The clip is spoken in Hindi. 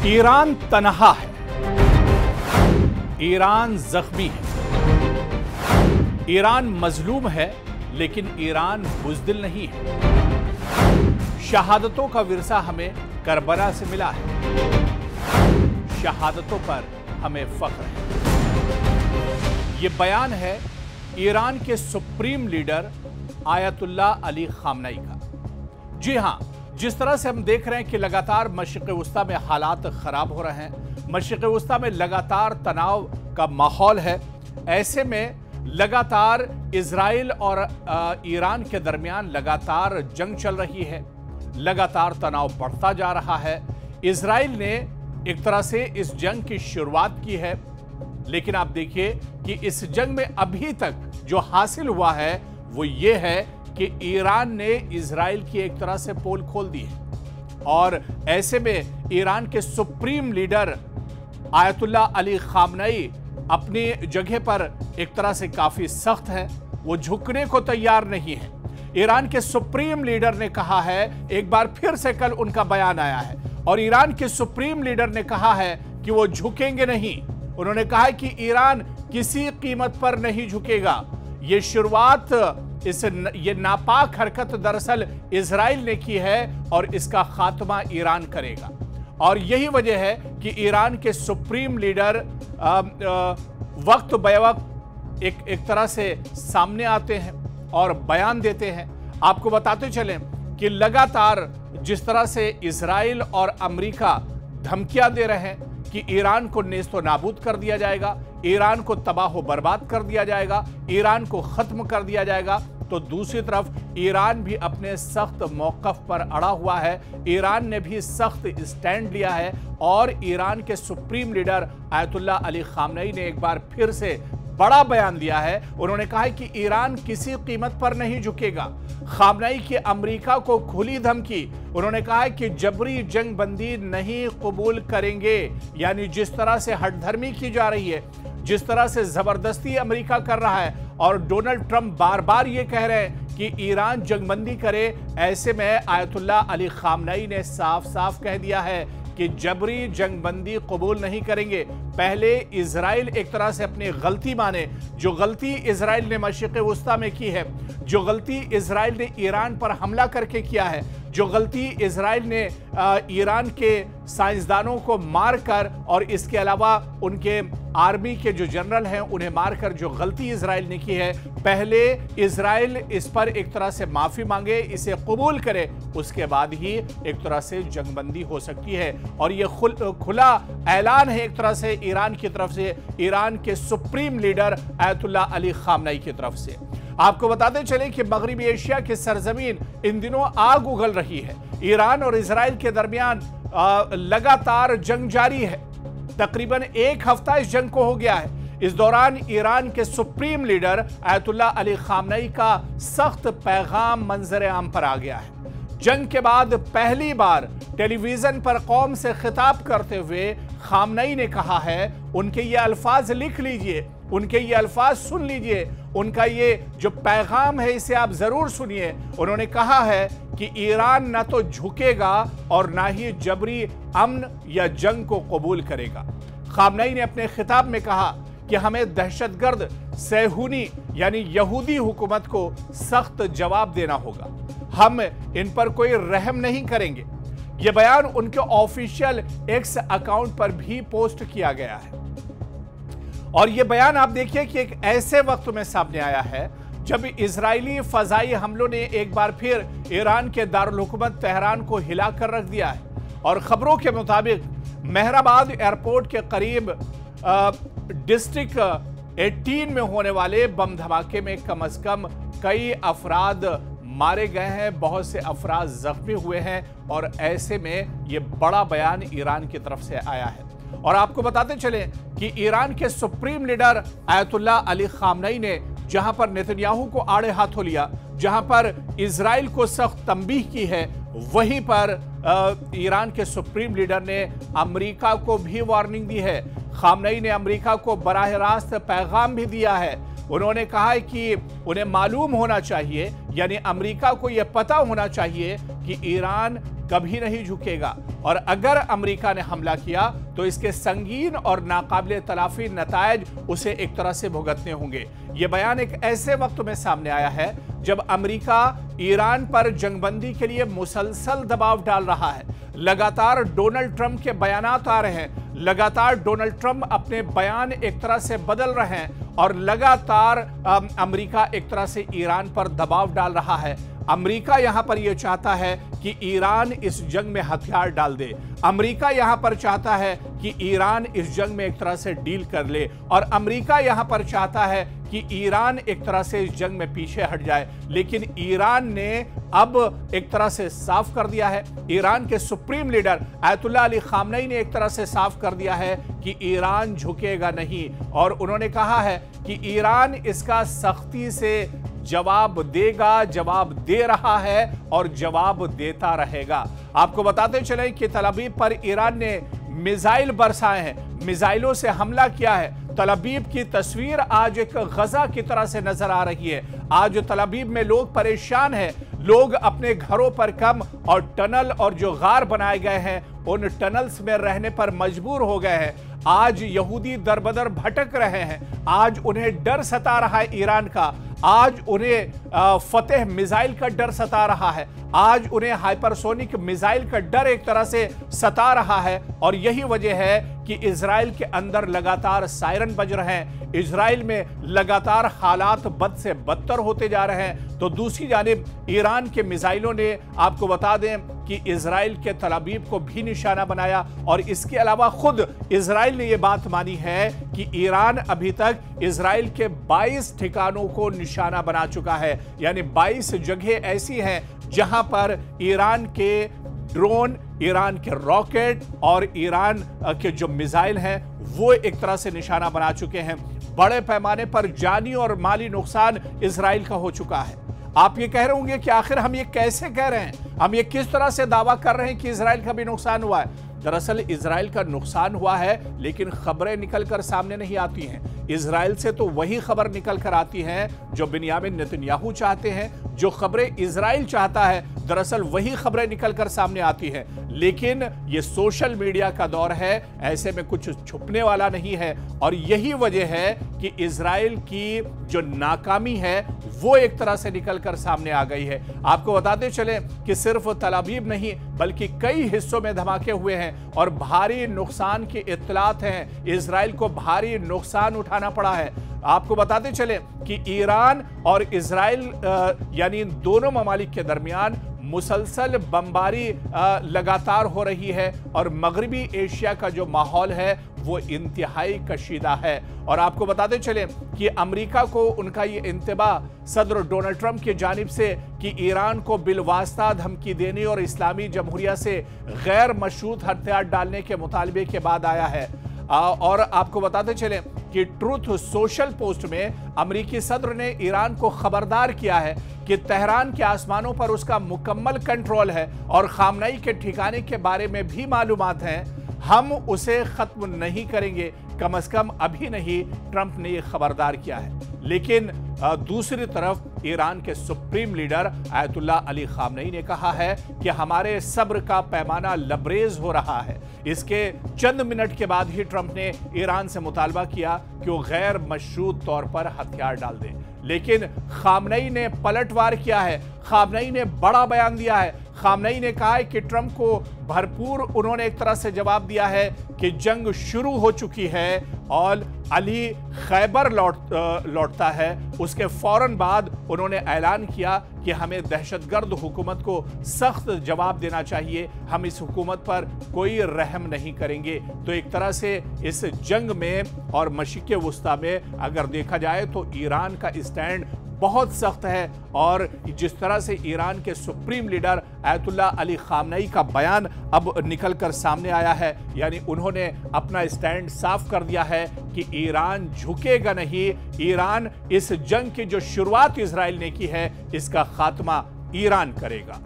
ईरान तनहा है, ईरान जख्मी है, ईरान मजलूम है, लेकिन ईरान बुज़दिल नहीं है। शहादतों का विरसा हमें करबला से मिला है, शहादतों पर हमें फख्र है। यह बयान है ईरान के supreme leader ayatollah Ali Khamenei का। जी हां, जिस तरह से हम देख रहे हैं कि लगातार मशरिक़ वस्ता में हालात ख़राब हो रहे हैं, मशरिक़ वस्ता में लगातार तनाव का माहौल है, ऐसे में लगातार इजराइल और ईरान के दरमियान लगातार जंग चल रही है, लगातार तनाव बढ़ता जा रहा है। इजराइल ने एक तरह से इस जंग की शुरुआत की है, लेकिन आप देखिए कि इस जंग में अभी तक जो हासिल हुआ है वो ये है कि ईरान ने इजराइल की एक तरह से पोल खोल दी है। और ऐसे में ईरान के supreme leader ayatollah Ali Khamenei अपनी जगह पर एक तरह से काफी सख्त है, वो झुकने को तैयार नहीं है। ईरान के सुप्रीम लीडर ने कहा है, एक बार फिर से कल उनका बयान आया है और ईरान के सुप्रीम लीडर ने कहा है कि वो झुकेंगे नहीं। उन्होंने कहा है कि ईरान किसी कीमत पर नहीं झुकेगा। ये शुरुआत ये नापाक हरकत दरअसल इजराइल ने की है और इसका खात्मा ईरान करेगा। और यही वजह है कि ईरान के सुप्रीम लीडर वक्त बेवक्त एक तरह से सामने आते हैं और बयान देते हैं। आपको बताते चलें कि लगातार जिस तरह से इजराइल और अमेरिका धमकियां दे रहे हैं कि ईरान को नेस्तो नाबूद कर दिया जाएगा, ईरान को तबाह बर्बाद कर दिया जाएगा, ईरान को खत्म कर दिया जाएगा, तो दूसरी तरफ ईरान भी अपने सख्त मौक़िफ़ पर अड़ा हुआ है। ईरान ने भी सख्त स्टैंड लिया है और ईरान के supreme leader ayatollah Ali Khamenei ने एक बार फिर से बड़ा बयान दिया है। उन्होंने कहा है कि ईरान किसी कीमत पर नहीं झुकेगा। खामनेई की अमेरिका को खुली धमकी, उन्होंने कहा है कि जबरी जंग बंदी नहीं कबूल करेंगे। यानी जिस तरह से हठधर्मी की जा रही है, जिस तरह से जबरदस्ती अमेरिका कर रहा है और डोनाल्ड ट्रंप बार बार ये कह रहे हैं कि ईरान जंगबंदी करे, ऐसे में आयतुल्ला अली खामनेई ने साफ साफ कह दिया है कि जबरी जंगबंदी कबूल नहीं करेंगे। पहले इजराइल एक तरह से अपनी गलती माने, जो गलती इजराइल ने मशरिक़ वस्ता में की है, जो गलती इजराइल ने ईरान पर हमला करके किया है, जो गलती इजराइल ने ईरान के साइंसदानों को मारकर और इसके अलावा उनके आर्मी के जो जनरल हैं उन्हें मारकर जो गलती इजराइल ने की है, पहले इजराइल इस पर एक तरह से माफ़ी मांगे, इसे कबूल करे, उसके बाद ही एक तरह से जंगबंदी हो सकती है। और ये खुला ऐलान है एक तरह से ईरान की तरफ से, ईरान के supreme leader ayatollah Ali Khamenei की तरफ से। आपको बताते चले कि मगरबी एशिया की सरजमीन इन दिनों आग उगल रही है। ईरान और इजराइल के दरमियान लगातार जंग जारी है। तकरीबन एक हफ्ता इस जंग को हो गया है। इस दौरान ईरान के supreme leader ayatollah Ali Khamenei का सख्त पैगाम मंजर आम पर आ गया है। जंग के बाद पहली बार टेलीविजन पर कौम से खिताब करते हुए खामनेई ने कहा है, उनके ये अल्फाज लिख लीजिए, उनके ये अल्फाज सुन लीजिए, उनका ये जो पैगाम है इसे आप जरूर सुनिए। उन्होंने कहा है कि ईरान ना तो झुकेगा और ना ही जबरी अमन या जंग को कबूल करेगा। खामनेई ने अपने खिताब में कहा कि हमें दहशतगर्द सैहूनी यानी यहूदी हुकूमत को सख्त जवाब देना होगा, हम इन पर कोई रहम नहीं करेंगे। यह बयान उनके ऑफिशियल एक्स अकाउंट पर भी पोस्ट किया गया है। और यह बयान आप देखिए कि एक ऐसे वक्त में सामने आया है जब इजरायली फजाई हमलों ने एक बार फिर ईरान के दारुल हुकूमत तेहरान को हिलाकर रख दिया है। और खबरों के मुताबिक मेहराबाद एयरपोर्ट के करीब डिस्ट्रिक्ट 18 में होने वाले बम धमाके में कम से कम कई अफराद मारे गए हैं, बहुत से अफराद जख्मी हुए हैं। और ऐसे में ये बड़ा बयान ईरान की तरफ से आया है। और आपको बताते चलें कि ईरान के supreme leader ayatollah Ali Khamenei ने जहां पर नेतन्याहू को आड़े हाथों लिया, जहां पर इजराइल को सख्त तंबीह की है, वहीं पर ईरान के सुप्रीम लीडर ने अमेरिका को भी वार्निंग दी है। खामनेई ने अमेरिका को बराह रास्त पैगाम भी दिया है। उन्होंने कहा है कि उन्हें मालूम होना चाहिए, यानी अमेरिका को यह पता होना चाहिए कि ईरान कभी नहीं झुकेगा और अगर अमेरिका ने हमला किया तो इसके संगीन और नाकाबिले तलाफी नतायज उसे एक तरह से भुगतने होंगे। यह बयान एक ऐसे वक्त में सामने आया है जब अमेरिका ईरान पर जंगबंदी के लिए मुसलसल दबाव डाल रहा है। लगातार डोनाल्ड ट्रंप के बयानात आ रहे हैं, लगातार डोनाल्ड ट्रंप अपने बयान एक तरह से बदल रहे हैं और लगातार अमेरिका एक तरह से ईरान पर दबाव डाल रहा है। अमेरिका यहां पर यह चाहता है कि ईरान इस जंग में हथियार डाल दे। अमेरिका यहां पर चाहता है कि ईरान इस जंग में एक तरह से डील कर ले और अमेरिका यहां पर चाहता है कि ईरान एक तरह से इस जंग में पीछे हट जाए। लेकिन ईरान ने अब एक तरह से साफ कर दिया है, ईरान के सुप्रीम लीडर आयतुल्लाह अली खामनई ने एक तरह से साफ कर दिया है कि ईरान झुकेगा नहीं और उन्होंने कहा है कि ईरान इसका सख्ती से जवाब देगा, जवाब दे रहा है और जवाब देता रहेगा। आपको बताते चलें कि तल अवीव पर ईरान ने मिसाइल बरसाए हैं, मिसाइलों से हमला किया है। तल अवीव की तस्वीर आज एक गजा की तरह से नजर आ रही है। आज तल अवीव में लोग परेशान हैं, लोग अपने घरों पर कम और टनल और जो गार बनाए गए हैं उन टनल्स में रहने पर मजबूर हो गए हैं। आज यहूदी दरबदर भटक रहे हैं, आज उन्हें डर सता रहा है ईरान का, आज उन्हें फतेह मिसाइल का डर सता रहा है, आज उन्हें हाइपरसोनिक मिसाइल का डर एक तरह से सता रहा है। और यही वजह है कि इजराइल के अंदर लगातार सायरन बज रहे हैं, इजराइल में लगातार हालात बद से बदतर होते जा रहे हैं। तो दूसरी जानिब ईरान के मिसाइलों ने, आपको बता दें कि इजराइल के तल अवीव को भी निशाना बनाया और इसके अलावा खुद इजराइल ने यह बात मानी है कि ईरान अभी तक इजराइल के 22 ठिकानों को निशाना बना चुका है। यानी 22 जगह ऐसी हैं जहां पर ईरान के ड्रोन, ईरान के रॉकेट और ईरान के जो मिसाइल हैं वो एक तरह से निशाना बना चुके हैं। बड़े पैमाने पर जानी और माली नुकसान इजराइल का हो चुका है। आप ये कह रहे होंगे कि आखिर हम ये कैसे कह रहे हैं, हम ये किस तरह से दावा कर रहे हैं कि इजराइल का भी नुकसान हुआ है। दरअसल इजराइल का नुकसान हुआ है लेकिन खबरें निकलकर सामने नहीं आती हैं। इजराइल से तो वही खबर निकल कर आती है जो बिन्यामिन नेतन्याहू चाहते हैं, जो खबरें इजराइल चाहता है दरअसल वही खबरें निकलकर सामने आती हैं। लेकिन ये सोशल मीडिया का दौर है, ऐसे में कुछ छुपने वाला नहीं है और यही वजह है कि इजराइल की जो नाकामी है वो एक तरह से निकलकर सामने आ गई है। आपको बताते चले कि सिर्फ तल अवीव नहीं बल्कि कई हिस्सों में धमाके हुए हैं और भारी नुकसान की इत्तलात हैं। इजराइल को भारी नुकसान उठाना पड़ा है। आपको बताते चले कि ईरान और इजराइल यानी दोनों ममालिक के दरमियान मुसलसल बमबारी लगातार हो रही है और मगरबी एशिया का जो माहौल है वो इंतहाई कशीदा है। और आपको बताते चले कि अमेरिका को उनका ये इंतबाह सदर डोनाल्ड ट्रंप की जानिब से कि ईरान को बिलवास्ता धमकी देने और इस्लामी जमहूरिया से गैर मशरूत हथियार डालने के मुतालबे के बाद आया है। और आपको बताते चले कि ट्रूथ सोशल पोस्ट में अमेरिकी सदर ने ईरान को खबरदार किया है कि तेहरान के आसमानों पर उसका मुकम्मल कंट्रोल है और खामनई के ठिकाने के बारे में भी मालूमात हैं, हम उसे खत्म नहीं करेंगे, कम से कम अभी नहीं, ट्रंप ने यह खबरदार किया है। लेकिन दूसरी तरफ ईरान के सुप्रीम लीडर आयतुल्लाह अली खामनई ने कहा है कि हमारे सब्र का पैमाना लबरेज हो रहा है। इसके चंद मिनट के बाद ही ट्रंप ने ईरान से मुतालबा किया कि वो गैर मशरूत तौर पर हथियार डाल दे। लेकिन खामनई ने पलटवार किया है, खामनई ने बड़ा बयान दिया है। खामनई ने कहा है कि ट्रंप को भरपूर उन्होंने एक तरह से जवाब दिया है कि जंग शुरू हो चुकी है और अली खैबर लौटता है। उसके फौरन बाद उन्होंने ऐलान किया कि हमें दहशतगर्द हुकूमत को सख्त जवाब देना चाहिए, हम इस हुकूमत पर कोई रहम नहीं करेंगे। तो एक तरह से इस जंग में और मशरिक़ वुस्ता में अगर देखा जाए तो ईरान का स्टैंड बहुत सख्त है। और जिस तरह से ईरान के सुप्रीम लीडर आयतुल्लाह अली खामनई का बयान अब निकलकर सामने आया है, यानी उन्होंने अपना स्टैंड साफ कर दिया है कि ईरान झुकेगा नहीं, ईरान इस जंग की जो शुरुआत इजराइल ने की है इसका खात्मा ईरान करेगा।